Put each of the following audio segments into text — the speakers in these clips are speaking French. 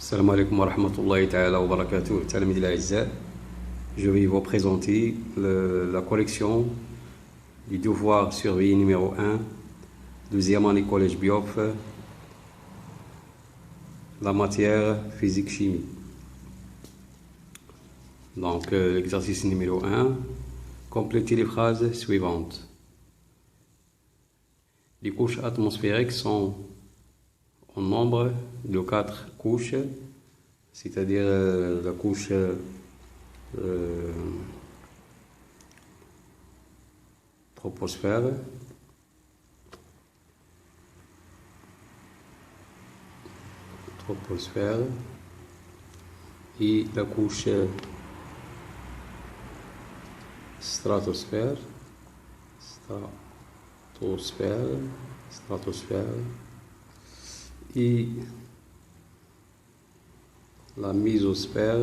Salam alaikum wa rahmatullahi ta'ala wa barakatuh, Talamid al-A'izzah. Je vais vous présenter la collection du devoir surveillé numéro 1, deuxième année collège Biof, la matière physique-chimie. Donc, l'exercice numéro 1, complétez les phrases suivantes. Les couches atmosphériques sont en nombre de 4 couches, c'est-à-dire la couche troposphère, et la couche stratosphère, et la mésosphère,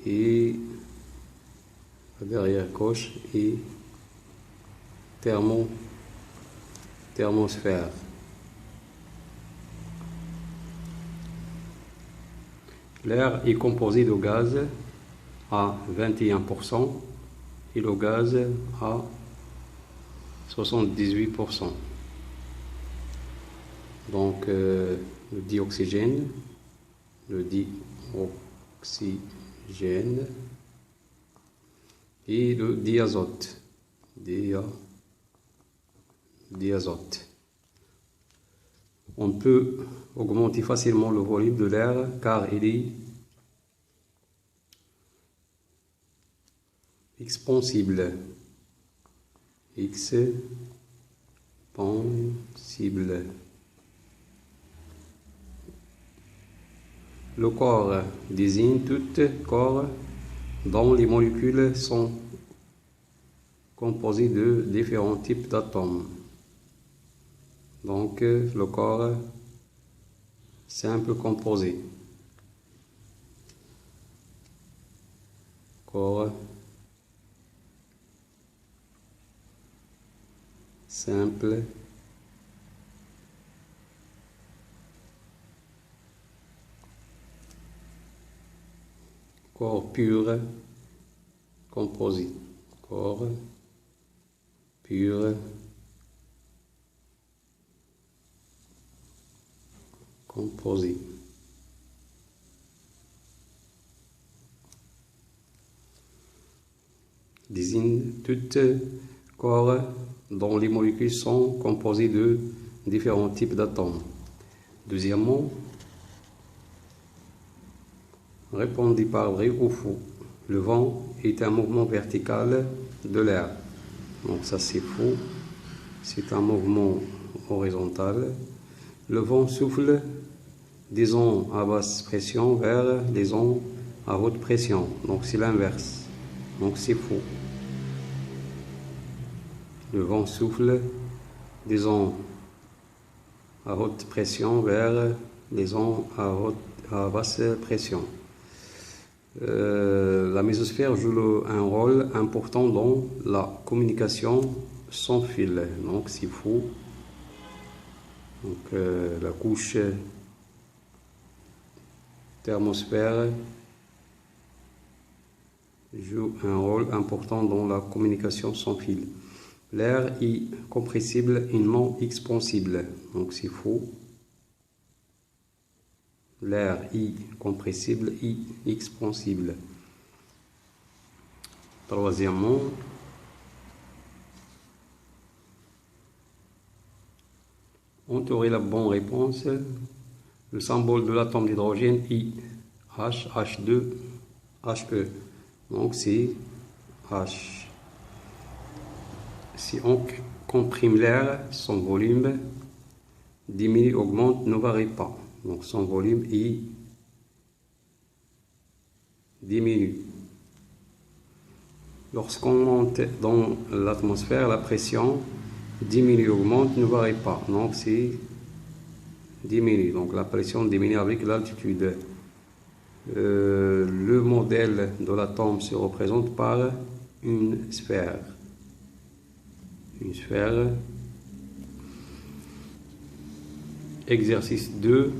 et la dernière couche est thermosphère. L'air est composé de gaz à 21% et le gaz à 78%. Donc le dioxygène et le diazote. On peut augmenter facilement le volume de l'air car il est expansible. Le corps désigne tout corps dont les molécules sont composées de différents types d'atomes. Donc, le corps simple composé. Corps simple corps pur composé. Corps pur composé. Désigne tout corps dont les molécules sont composées de différents types d'atomes. Deuxièmement, répondez par vrai ou faux. Le vent est un mouvement vertical de l'air. Donc ça c'est faux. C'est un mouvement horizontal. Le vent souffle des ondes à basse pression vers les ondes à haute pression. Donc c'est l'inverse. Donc c'est faux. Le vent souffle des ondes à haute pression vers les ondes à basse pression. La mésosphère joue un rôle important dans la communication sans fil. Donc c'est faux. Donc la couche thermosphère joue un rôle important dans la communication sans fil. L'air est compressible et non expansible. Donc c'est faux. L'air est compressible et expansible. Troisièmement, entourez la bonne réponse. Le symbole de l'atome d'hydrogène est H2HE. Donc c'est H. Si on comprime l'air, son volume diminue, augmente, ne varie pas. Donc son volume diminue. Lorsqu'on monte dans l'atmosphère, la pression diminue, augmente, ne varie pas. Donc c'est diminue. Donc la pression diminue avec l'altitude. Le modèle de l'atome se représente par une sphère. Exercice 2.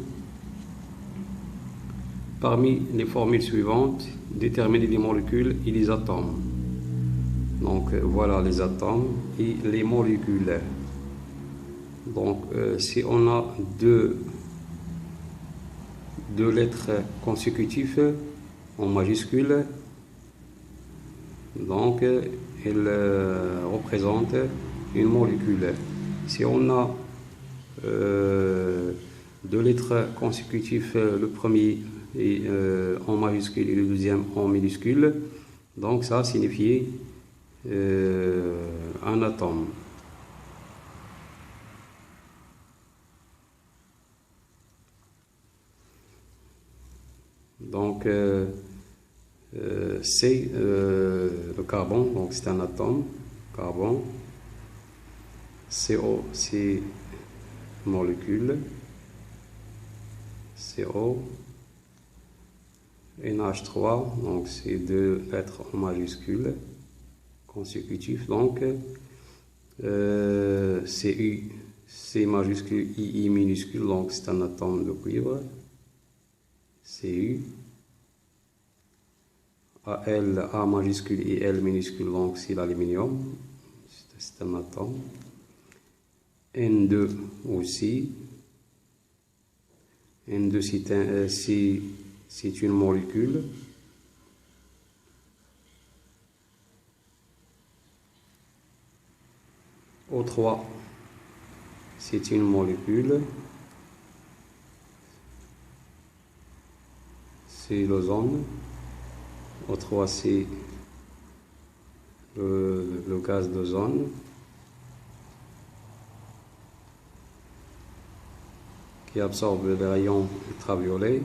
Parmi les formules suivantes, déterminer les molécules et les atomes. Donc voilà les atomes et les molécules. Donc si on a deux lettres consécutives en majuscule, donc elles représentent une molécule. Si on a deux lettres consécutives, le premier est en majuscule et le deuxième en minuscule, donc ça signifie un atome. Donc c'est le carbone, donc c'est un atome, carbone. CO, c'est molécule, CO. NH3, donc c'est deux lettres en majuscule consécutives, donc CU, C majuscule, II minuscule, donc c'est un atome de cuivre, CU. AL, A majuscule et L minuscule, donc c'est l'aluminium, c'est un atome. N2 aussi, N2 c'est une molécule. O3 c'est une molécule, c'est l'ozone. O3 c'est le gaz d'ozone. Qui absorbe les rayons ultraviolets.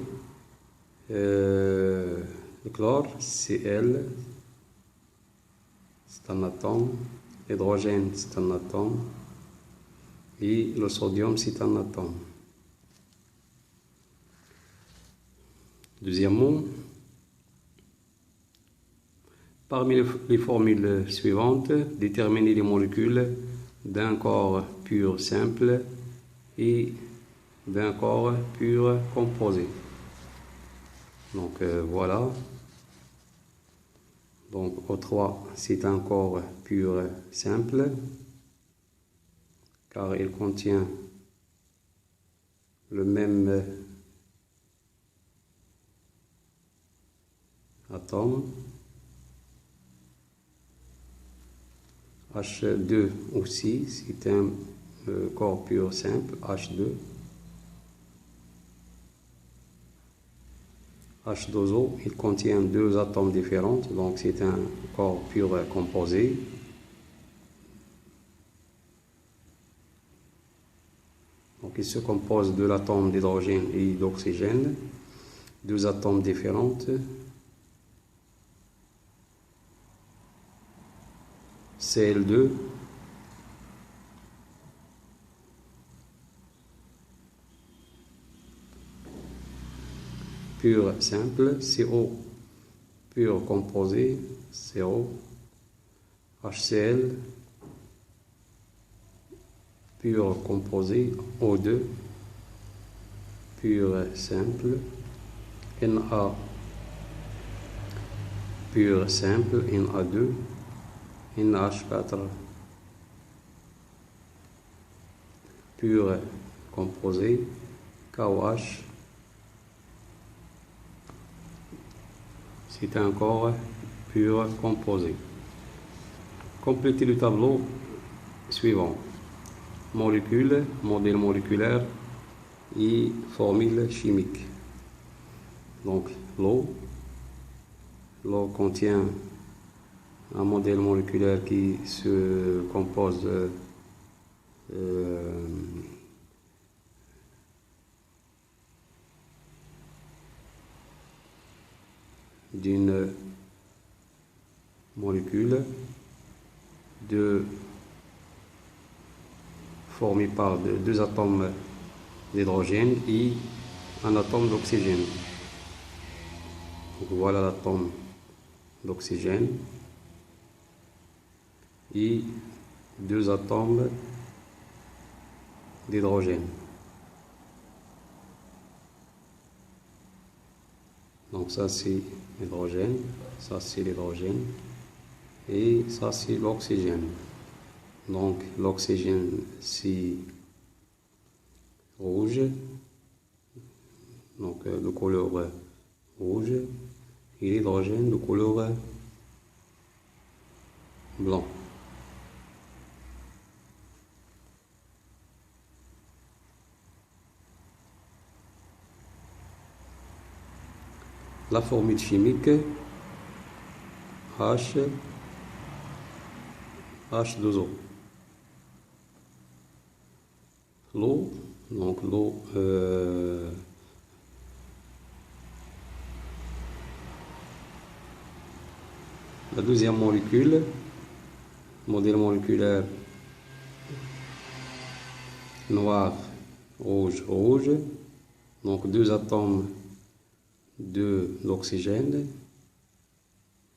Le chlore, Cl, c'est un atome. L'hydrogène, c'est un atome. Et le sodium, c'est un atome. Deuxièmement, parmi les formules suivantes, déterminer les molécules d'un corps pur simple et d'un corps pur composé. Donc voilà. Donc O3 c'est un corps pur simple car il contient le même atome. H2 aussi c'est un corps pur simple, H2. H2O, il contient deux atomes différents, donc c'est un corps pur composé. Donc il se compose de l'atome d'hydrogène et d'oxygène, deux atomes différents. Cl2, pur simple, CO pur composé, CO, HCl pur composé, O2 pur simple, Na pur simple, Na2, NH4 pur composé, KOH. C'est un corps pur composé. Complétez le tableau suivant. Molécules, modèle moléculaire et formule chimique. Donc l'eau contient un modèle moléculaire qui se compose d'une molécule formée par deux atomes d'hydrogène et un atome d'oxygène. Voilà l'atome d'oxygène et deux atomes d'hydrogène. Donc ça c'est l'hydrogène, ça c'est l'hydrogène et ça c'est l'oxygène. Donc l'oxygène c'est rouge, donc de couleur rouge, et l'hydrogène de couleur blanc. La formule chimique H2O. L'eau, donc l'eau, la deuxième molécule, modèle moléculaire noir, rouge, rouge, donc deux atomes de l'oxygène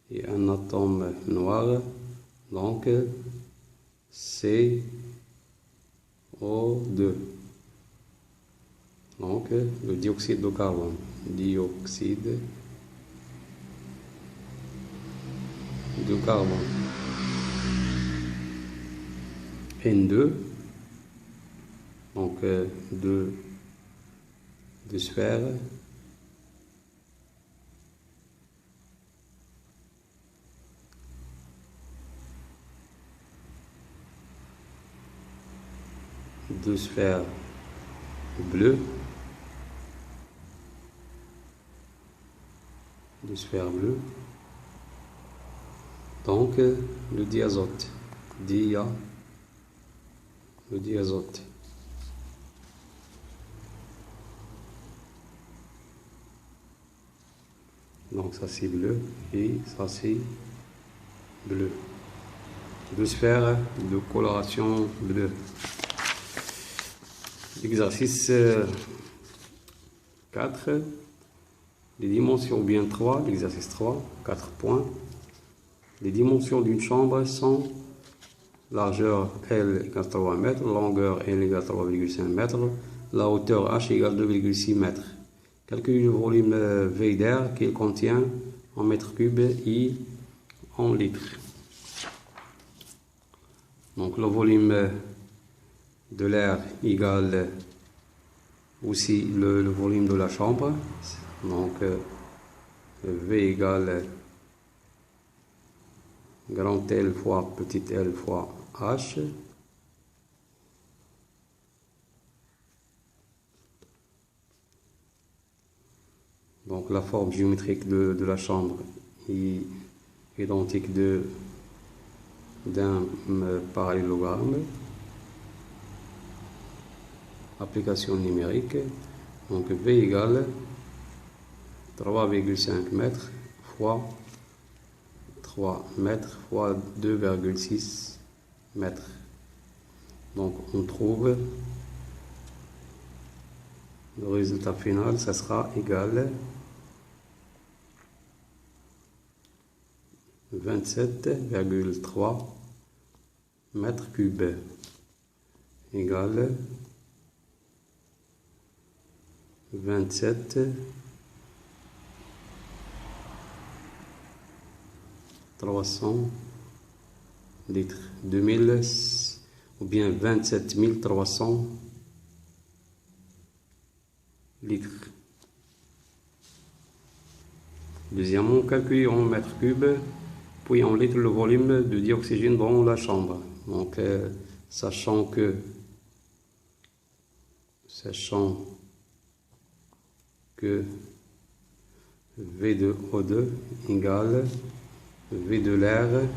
et un atome noir, donc CO2. Donc le dioxyde de carbone, dioxyde de carbone. N2, donc deux sphères. Deux sphères bleues, deux sphères bleues, donc le diazote, le diazote. Donc ça c'est bleu et ça c'est bleu. Deux sphères de coloration bleue. Exercice 4, les dimensions, ou bien 3, l'exercice 3, 4 points. Les dimensions d'une chambre sont largeur L égale 3 mètres, longueur L égale 3,5 mètres, la hauteur H égale 2,6 mètres. Calculez le volume V d'air qu'il contient en mètres cubes et en litres. Donc le volume de l'air égale aussi le volume de la chambre, donc V égale grand L fois petit l fois H. Donc la forme géométrique de la chambre est identique d'un parallélogramme. Application numérique, donc V égale 3,5 mètres fois 3 mètres fois 2,6 mètres. Donc on trouve le résultat final, ça sera égal 27,3 mètres cubes égale 27 300 litres, 2000 ou bien 27 300 litres. Deuxièmement, calculer en mètres cubes puis en litres le volume de dioxygène dans la chambre. Donc sachant que V de O2 égale V de l'air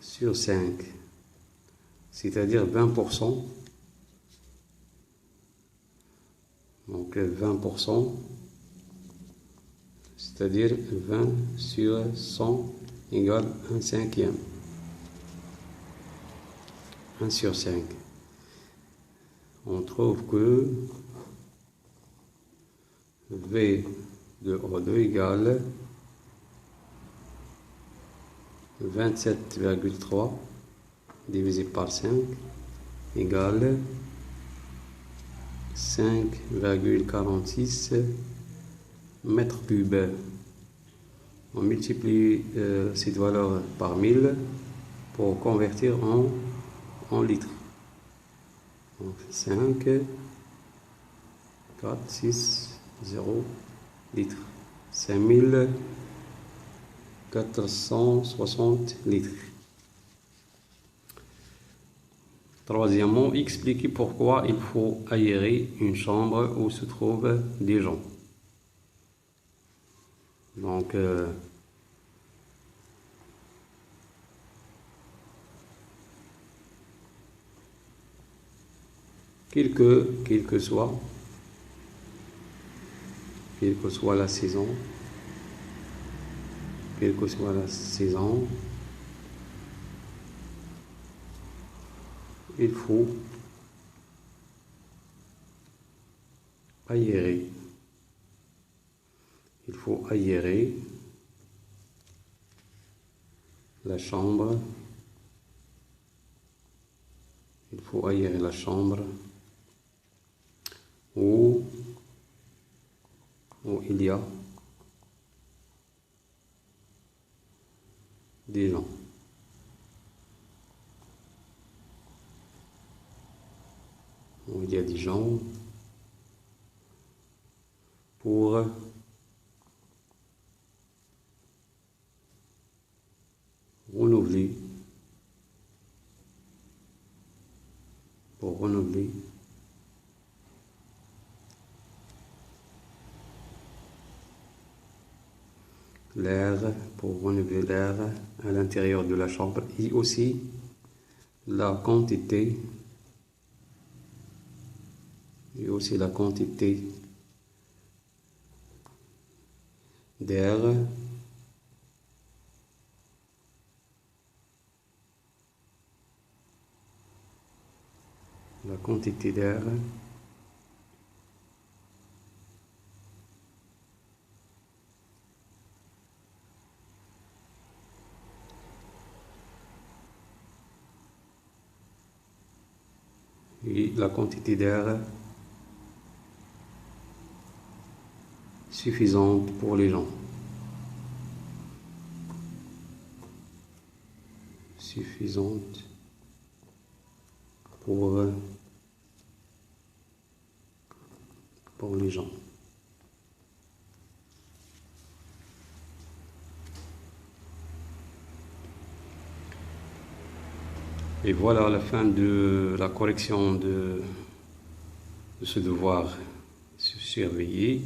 sur 5, c'est-à-dire 20%. Donc 20%, c'est-à-dire 20 sur 100 égale 1 cinquième. 1 sur 5. On trouve que V de O2 égale 27,3 divisé par 5 égale 5,46 mètres cubes. On multiplie cette valeur par 1000 pour convertir en litres. Donc 5, 4, 6, 0 litres. 5460 litres. Troisièmement, expliquer pourquoi il faut aérer une chambre où se trouvent des gens. Donc, quelle que soit la saison, il faut aérer. Il faut aérer la chambre. Il faut aérer la chambre où il y a des gens. Où il y a des gens pour renouveler l'air, à l'intérieur de la chambre, et aussi la quantité d'air suffisante pour les gens. Suffisante pour les gens. Et voilà la fin de la correction de ce devoir surveillé.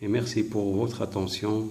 Et merci pour votre attention.